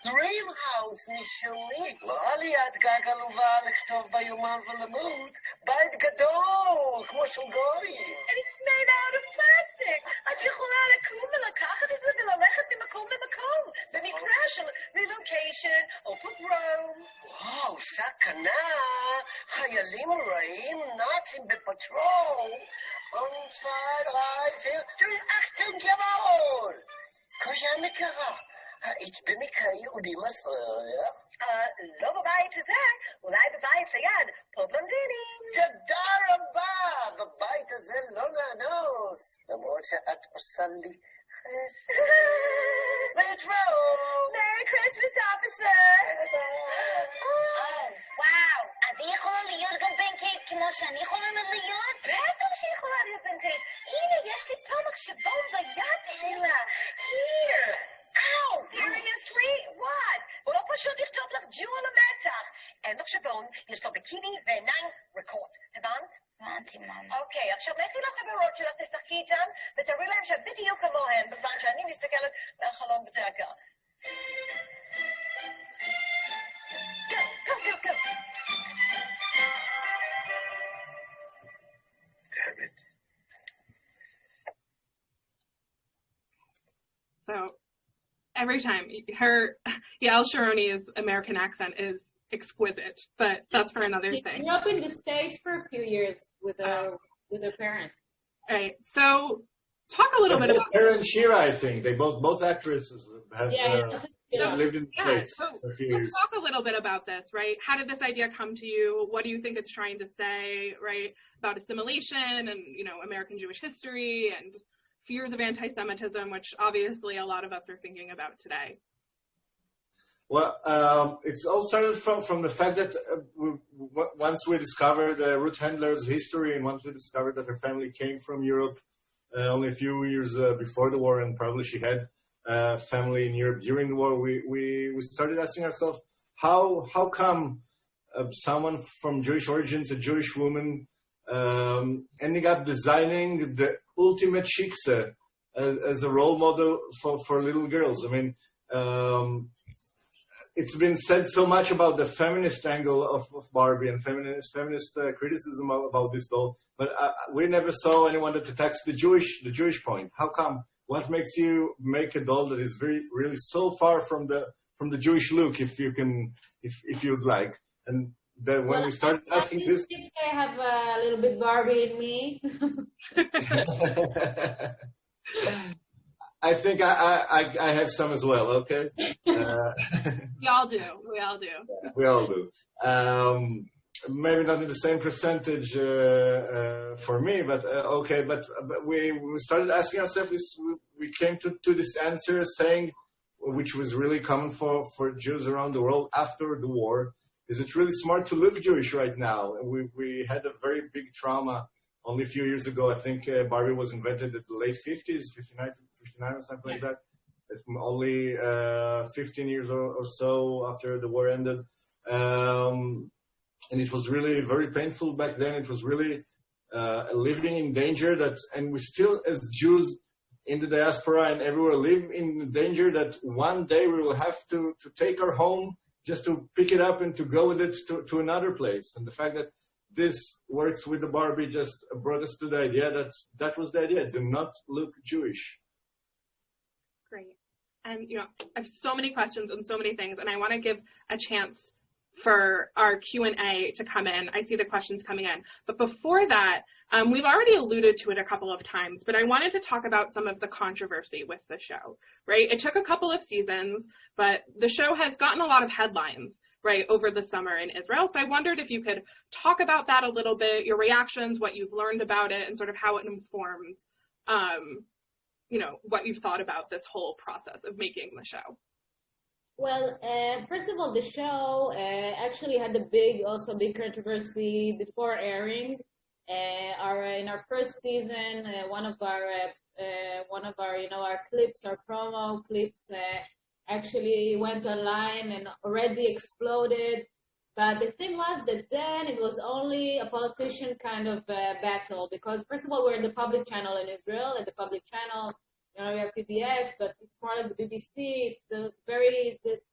דרים האוס משלי. לא עליית גג עלובה לכתוב ביומן ולמות. בית גדול, כמו של גורים. And it's made out of plastic. את יכולה לקום ולקחת את זה וללכת ממקום למקום. במקרה של relocation או פוגרום. וואו, סכנה! חיילים רעים נאצים בפטרול. Und zwei, drei, vier, Achtung, jawohl! קויה מקרה. היית במקרה יהודי מסריח? לא בבית הזה, אולי בבית ליד, פה בלונדינים. תודה רבה! בבית הזה לא נאנוס. למרות שאת עושה לי חסד. להתראות! Merry Christmas, officer! וואו, אז היא יכולה להיות גם בנקייט כמו שאני יכולה להיות? בטח שהיא יכולה להיות בנקייט. הנה, יש לי פה מחשבון ביד שלה. Here! Ow! Seriously? What? הוא לא פשוט לכתוב לך ג'ו על המצח. אין מחשבון, יש לו ביקיני ועיניים ריקות. הבנת? הבנתי, מאמה. אוקיי, עכשיו לכי לחברות שלך, תשחקי איתן, ותראי להם שאת בדיוק כמוהן, בזמן שאני מסתכלת מהחלון בדקה. Go, go, go, go! Damn it. So every time Yael Sharoni's American accent is exquisite, but that's for another She thing. grew up in the States for a few years with her parents. Right. So talk a little bit about Her and Shira, I think they both actresses have lived in the States so for a few let's years. talk a little bit about this, right? How did this idea come to you? What do you think it's trying to say, right? About assimilation and, American Jewish history and fears of anti-Semitism, which obviously a lot of us are thinking about today. Well, it's all started from the fact that once we discovered Ruth Handler's history and once we discovered that her family came from Europe only a few years before the war, and probably she had family in Europe during the war, we started asking ourselves, how come someone from Jewish origins, a Jewish woman, ending up designing the ultimate shiksa as a role model for little girls? I mean, it's been said so much about the feminist angle of Barbie and feminist criticism about this doll, but we never saw anyone that attacks the Jewish point. How come? What makes you make a doll that is really so far from the Jewish look, if you'd like? And then when we started asking this, I think I have a little bit Barbie in me. I think I have some as well. Okay. We all do. We all do. Maybe not in the same percentage for me, but okay. But we started asking ourselves this. We came to this answer saying, which was really common for Jews around the world after the war, is it really smart to look Jewish right now? We had a very big trauma only a few years ago. I think Barbie was invented in the late 50s, 59 or something like that. It's only 15 years or so after the war ended. And it was really very painful back then. It was really living in danger and we still, as Jews in the diaspora and everywhere, live in danger that one day we will have to take our home just to pick it up and to go with it to another place. And the fact that this works with the Barbie just brought us to the idea that was the idea. Do not look Jewish. Great. And, I have so many questions and so many things, and I want to give a chance for our Q&A to come in. I see the questions coming in. But before that, we've already alluded to it a couple of times, but I wanted to talk about some of the controversy with the show, right? It took a couple of seasons, but the show has gotten a lot of headlines, right, over the summer in Israel. So I wondered if you could talk about that a little bit, your reactions, what you've learned about it, and sort of how it informs, what you've thought about this whole process of making the show. Well, first of all, the show actually had a big controversy before airing. In our first season, one of our our clips, our promo clips, actually went online and already exploded. But the thing was that then it was only a politician kind of battle, because first of all, we're in the public channel in Israel, and the public channel, you know, we have PBS, but it's more like the BBC. It's the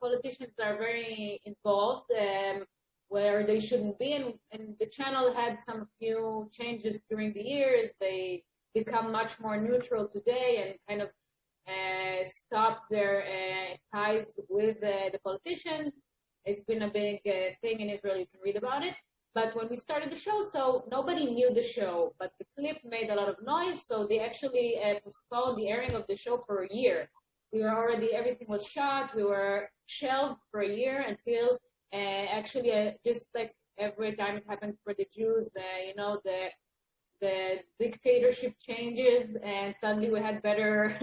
politicians are very involved where they shouldn't be, and the channel had some few changes during the years. They become much more neutral today and kind of stopped their ties with the politicians. It's been a big thing in Israel. You can read about it. But when we started the show, so nobody knew the show, but the clip made a lot of noise, so they actually postponed the airing of the show for a year. We were already, everything was shot. We were shelved for a year until just like every time it happens for the Jews, the dictatorship changes, and suddenly we had better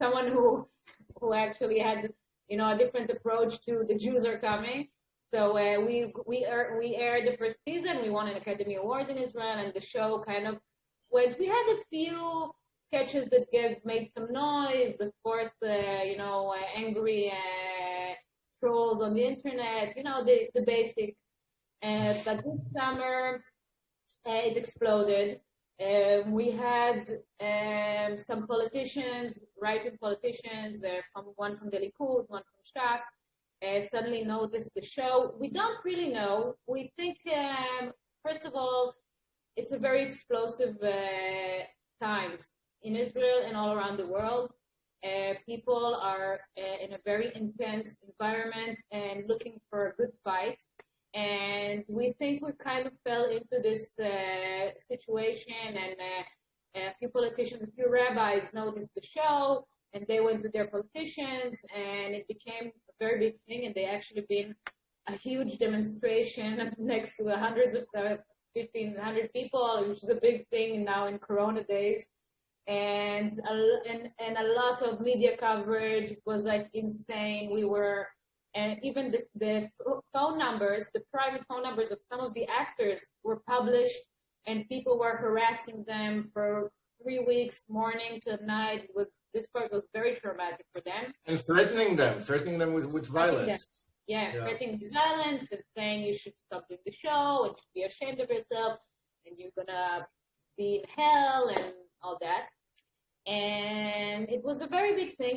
someone who actually had, you know, a different approach to the Jews are coming. So we aired the first season. We won an Academy Award in Israel, and the show kind of went. We had a few sketches that made some noise. Of course, angry trolls on the internet. You know, the basics. But this summer, it exploded. We had some politicians, right-wing politicians, one from the Likud, one from Shas, suddenly noticed the show. We don't really know. We think, first of all, it's a very explosive times in Israel and all around the world. People are in a very intense environment and looking for a good fight. And we think we kind of fell into this situation, and a few politicians, a few rabbis noticed the show, and they went to their politicians, and it became a very big thing, and they actually been a huge demonstration next to hundreds of 1,500 people, which is a big thing now in Corona days, and a lot of media coverage. It was like insane. We were. And even the phone numbers, the private phone numbers of some of the actors were published, and people were harassing them for 3 weeks, morning to night. This part was very traumatic for them. And threatening them with violence. Yeah, threatening with violence and saying you should stop doing the show and you should be ashamed of yourself and you're gonna be in hell and all that. And it was a very big thing.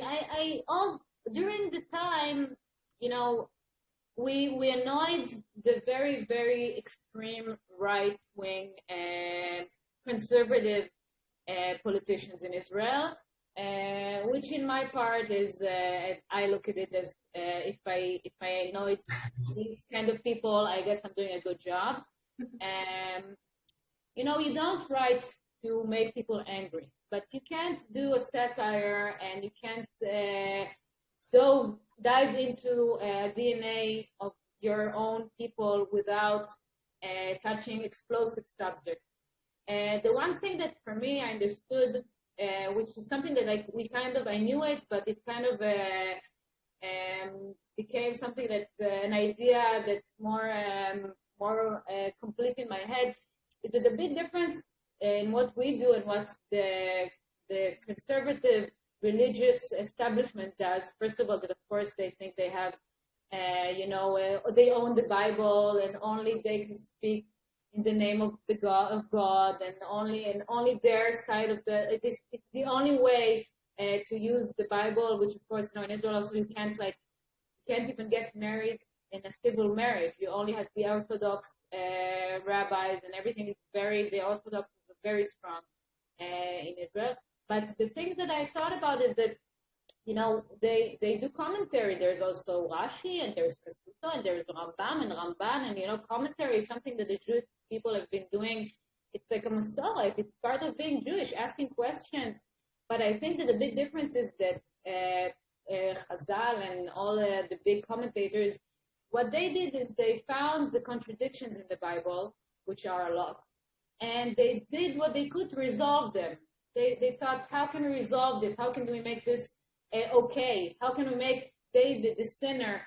During the time, you know, we annoyed the very, very extreme right-wing and conservative politicians in Israel, which in my part is, I look at it as if I annoyed these kind of people, I guess I'm doing a good job. You know, you don't write to make people angry, but you can't do a satire and you can't dive into DNA of your own people without touching explosive subjects. The one thing that for me I understood, which is something that I knew it, but it kind of became something that an idea that's more complete in my head, is that the big difference in what we do and what the conservative religious establishment does, first of all, that of course they think they have, they own the Bible and only they can speak in the name of God, and only their side of it's the only way to use the Bible, which of course, in Israel also you can't even get married in a civil marriage. You only have the Orthodox rabbis, and everything is the Orthodox is very strong in Israel. But the thing that I thought about is that, you know, they do commentary. There's also Rashi, and there's Kasuto, and there's Rambam and Ramban, and, you know, commentary is something that the Jewish people have been doing. It's like a Masorah. It's part of being Jewish, asking questions. But I think that the big difference is that Chazal and all the big commentators, what they did is they found the contradictions in the Bible, which are a lot, and they did what they could to resolve them. They thought, how can we resolve this? How can we make this okay? How can we make David, the sinner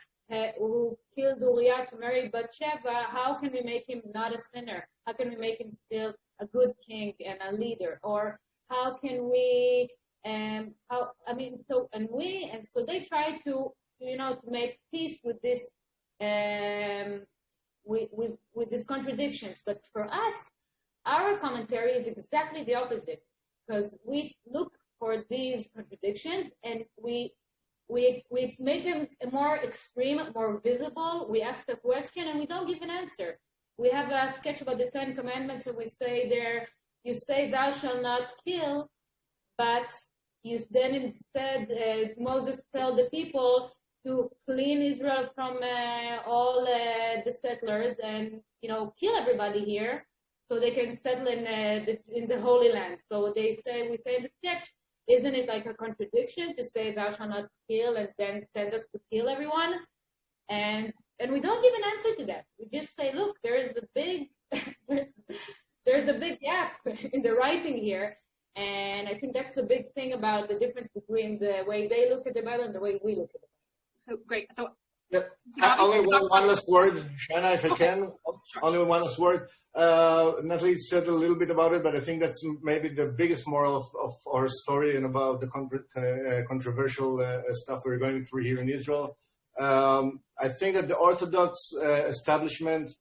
who killed Uriah to marry Bathsheba, how can we make him not a sinner? How can we make him still a good king and a leader? Or how can we So they try to make peace with this, with these contradictions. But for us, our commentary is exactly the opposite, because we look for these contradictions and we make them more extreme, more visible. We ask a question and we don't give an answer. We have a sketch about the 10 Commandments, and we say there, you say thou shalt not kill, but then instead Moses told the people to clean Israel from all the settlers and kill everybody here, so they can settle in the Holy Land. So we say in the sketch, isn't it like a contradiction to say thou shalt not kill and then send us to kill everyone? And we don't give an answer to that. We just say, look, there's a big gap in the writing here. And I think that's the big thing about the difference between the way they look at the Bible and the way we look at the Bible. So great. So only one last word, Shayna, if I can. Sure. Only one last word. Natalie said a little bit about it, but I think that's maybe the biggest moral of our story and about the controversial stuff we're going through here in Israel. I think that the Orthodox establishment,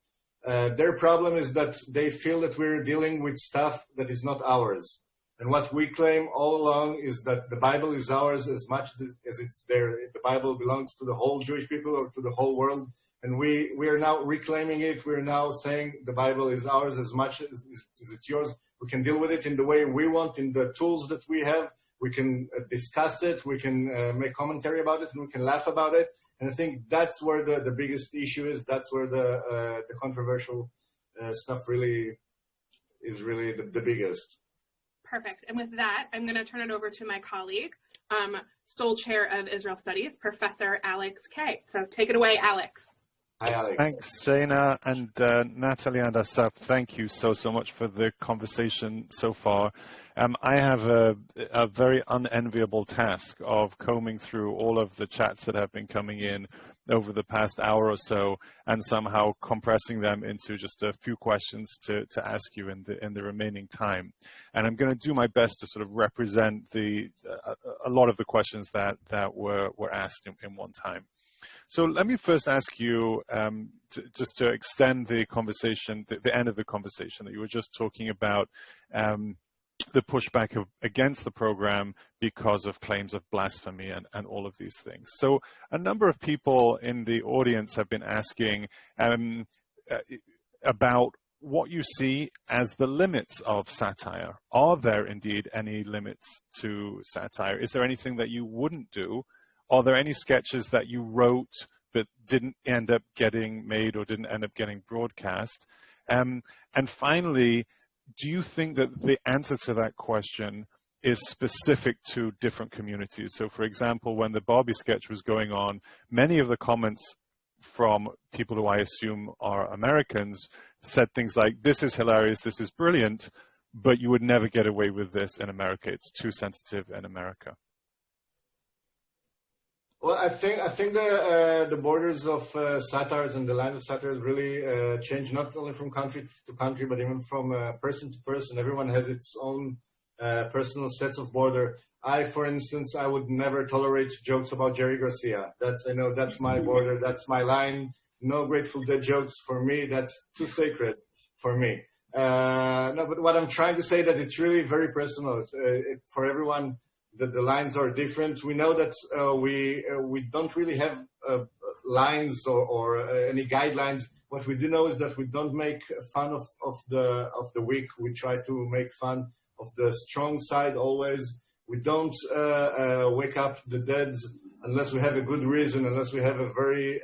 their problem is that they feel that we're dealing with stuff that is not ours. And what we claim all along is that the Bible is ours as much as it's there. The Bible belongs to the whole Jewish people or to the whole world. And we are now reclaiming it. We're now saying the Bible is ours as much as it's yours. We can deal with it in the way we want, in the tools that we have. We can discuss it. We can make commentary about it, and we can laugh about it. And I think that's where the biggest issue is. That's where the controversial stuff really is the biggest. Perfect. And with that, I'm going to turn it over to my colleague, Stoll Chair of Israel Studies, Professor Alex Kay. So take it away, Alex. Hi, Alex. Thanks, Shayna, and Natalie and Asaf. Thank you so much for the conversation so far. I have a very unenviable task of combing through all of the chats that have been coming in over the past hour or so, and somehow compressing them into just a few questions to ask you in the remaining time. And I'm going to do my best to sort of represent a lot of the questions that were asked in one time. So let me first ask you, just to extend the conversation, the end of the conversation that you were just talking about, the pushback against the program because of claims of blasphemy and all of these things. So a number of people in the audience have been asking about what you see as the limits of satire. Are there indeed any limits to satire? Is there anything that you wouldn't do? Are there any sketches that you wrote but didn't end up getting made or didn't end up getting broadcast? And finally, do you think that the answer to that question is specific to different communities? So, for example, when the Barbie sketch was going on, many of the comments from people who I assume are Americans said things like, this is hilarious, this is brilliant, but you would never get away with this in America. It's too sensitive in America. Well, I think the borders of satires and the line of satires really change not only from country to country, but even from person to person. Everyone has its own personal sets of border. For instance, I would never tolerate jokes about Jerry Garcia. That's my border. That's my line. No Grateful Dead jokes for me. That's too sacred for me. No, but what I'm trying to say that it's really very personal for everyone. That the lines are different. We know that we don't really have lines or any guidelines. What we do know is that we don't make fun of the weak. We try to make fun of the strong side always. We don't wake up the dead unless we have a good reason, unless we have a very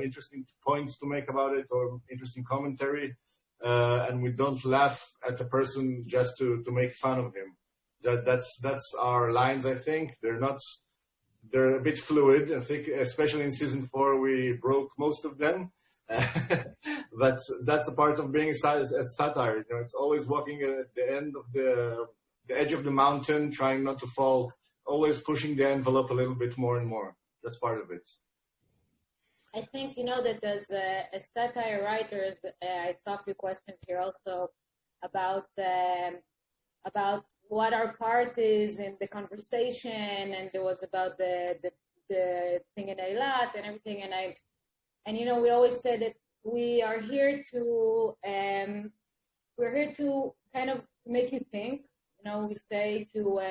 interesting points to make about it or interesting commentary, and we don't laugh at the person just to make fun of him. That's our lines. I think they're a bit fluid. I think especially in season 4 we broke most of them, but that's a part of being a satire. It's always walking at the end of the edge of the mountain, trying not to fall, always pushing the envelope a little bit more and more. That's part of it. I think that as satire writers, I saw a few questions here also about about what our part is in the conversation, and there was about the thing in Eilat and everything, and we always said that we are here to kind of make you think. We say to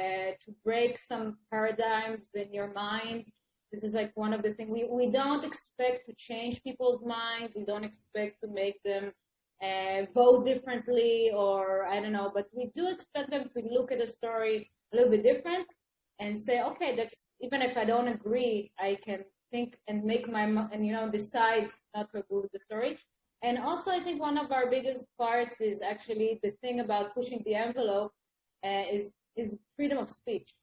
break some paradigms in your mind. This is like one of the things. We don't expect to change people's minds. We don't expect to make them vote differently, or I don't know, but we do expect them to look at a story a little bit different and say, okay, that's, even if I don't agree, I can think and make decide not to agree with the story. And also, I think one of our biggest parts is actually the thing about pushing the envelope is freedom of speech.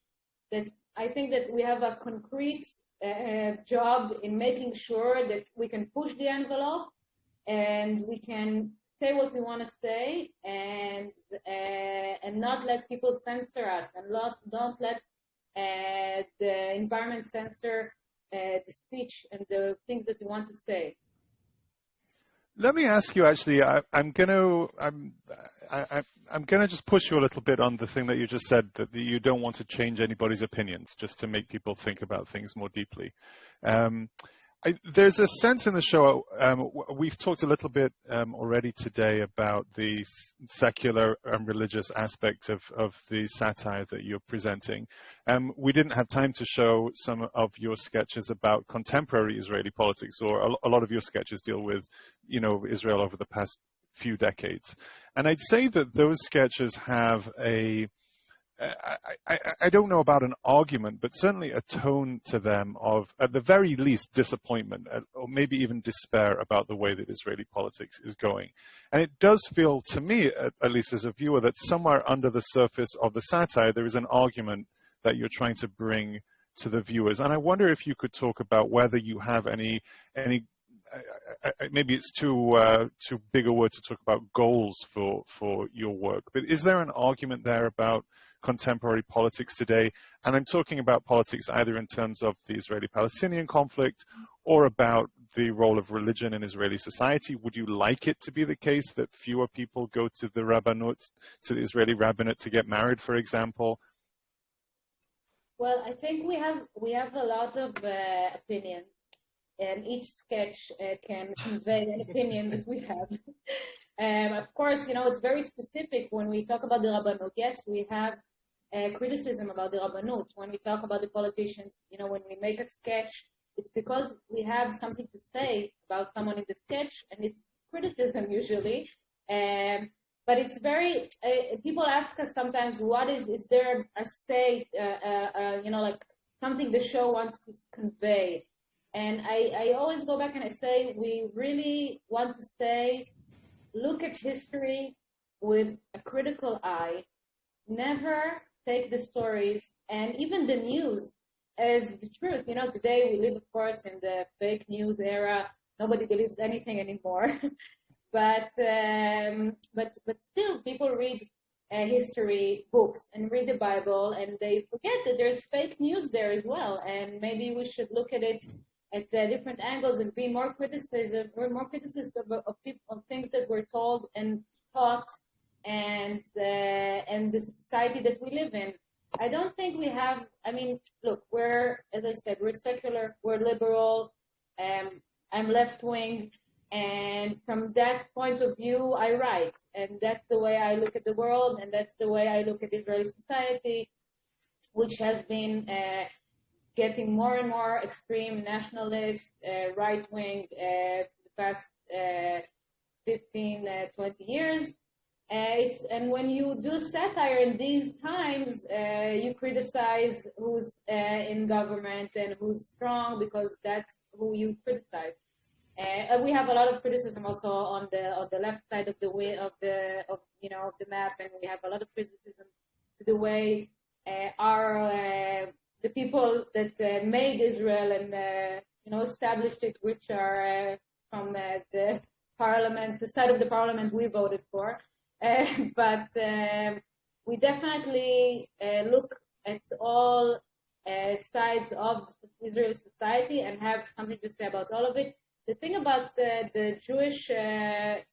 That I think that we have a concrete job in making sure that we can push the envelope and we can say what we want to say, and not let people censor us, and don't let the environment censor the speech and the things that we want to say. Let me ask you, actually, I'm gonna just push you a little bit on the thing that you just said, that you don't want to change anybody's opinions, just to make people think about things more deeply. There's a sense in the show, we've talked a little bit already today about the secular and religious aspect of the satire that you're presenting. We didn't have time to show some of your sketches about contemporary Israeli politics, or a lot of your sketches deal with, Israel over the past few decades. And I'd say that those sketches have I don't know about an argument, but certainly a tone to them of, at the very least, disappointment, or maybe even despair about the way that Israeli politics is going. And it does feel to me, at least as a viewer, that somewhere under the surface of the satire, there is an argument that you're trying to bring to the viewers. And I wonder if you could talk about whether you have any maybe it's too big a word to talk about goals for your work, but is there an argument there about contemporary politics today? And I'm talking about politics either in terms of the Israeli-Palestinian conflict or about the role of religion in Israeli society. Would you like it to be the case that fewer people go to the rabbinut, to the Israeli rabbinate to get married, for example? Well, I think we have a lot of opinions, and each sketch can convey an opinion that we have. Of course, it's very specific when we talk about the Rabbanut. Yes, we have criticism about the Rabbanut. When we talk about the politicians, when we make a sketch, it's because we have something to say about someone in the sketch, and it's criticism usually. But it's very, people ask us sometimes, is there a say, like something the show wants to convey? And I always go back and I say, we really want to say, look at history with a critical eye. Never take the stories and even the news as the truth. Today we live, of course, in the fake news era. Nobody believes anything anymore. But still, people read history books and read the Bible, and they forget that there's fake news there as well. And maybe we should look at it at different angles and be more criticism of people, of things that we're told and taught, and the society that we live in. I don't think we have. Look, as I said, we're secular, we're liberal. I'm left wing. And from that point of view, I write. And that's the way I look at the world, and that's the way I look at Israeli society, which has been getting more and more extreme, nationalist, right-wing the past 15, 20 years. And when you do satire in these times, you criticize who's in government and who's strong, because that's who you criticize. We have a lot of criticism also on the left side of the map, and we have a lot of criticism to the way the people that made Israel and established it, which are from the parliament, the side of the parliament we voted for. But we definitely look at all sides of Israeli society and have something to say about all of it. The thing about the Jewish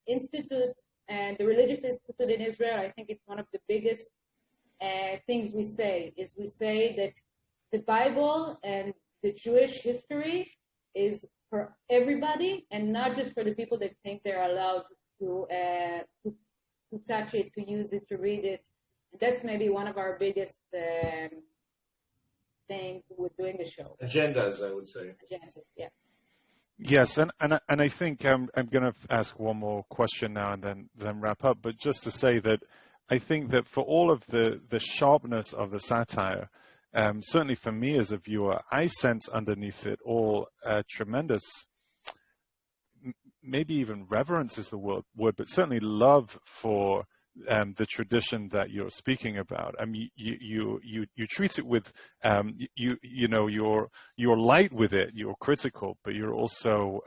Institute and the Religious Institute in Israel, I think it's one of the biggest things we say is we say that the Bible and the Jewish history is for everybody and not just for the people that think they're allowed to touch it, to use it, to read it. And that's maybe one of our biggest things with doing the show. Agendas, I would say. Agendas, yeah. Yes, and I think I'm going to ask one more question now and then wrap up. But just to say that I think that for all of the sharpness of the satire, certainly for me as a viewer, I sense underneath it all a tremendous, maybe even reverence is the word, but certainly love for the tradition that you're speaking about. I mean, you treat it with, you're light with it, you're critical, but you're also,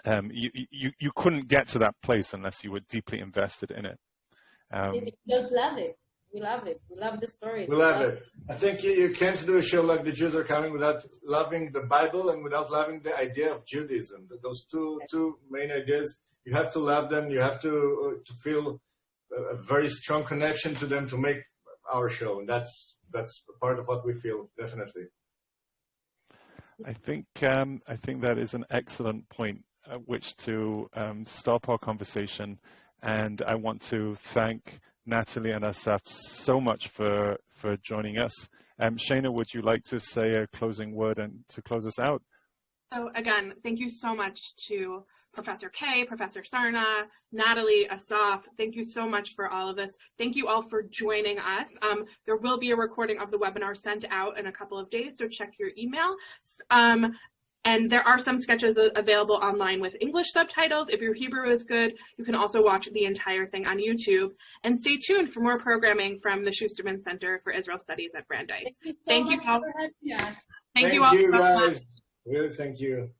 you couldn't get to that place unless you were deeply invested in it. We don't love it. We love it. We love the story. We love it. I think you can't do a show like The Jews Are Coming without loving the Bible and without loving the idea of Judaism. Those two main ideas, you have to love them. You have to feel a very strong connection to them to make our show, and that's part of what we feel, definitely. I think that is an excellent point at which to stop our conversation, and I want to thank Natalie and Asaf so much for joining us. Shayna, would you like to say a closing word and to close us out? So again, thank you so much to Professor K, Professor Sarna, Natalie, Asaf. Thank you so much for all of this. Thank you all for joining us. There will be a recording of the webinar sent out in a couple of days, so check your email. And there are some sketches available online with English subtitles. If your Hebrew is good, you can also watch the entire thing on YouTube. And stay tuned for more programming from the Schusterman Center for Israel Studies at Brandeis. Thank you so much all. for having us. Thank you all guys. so much. Really, thank you.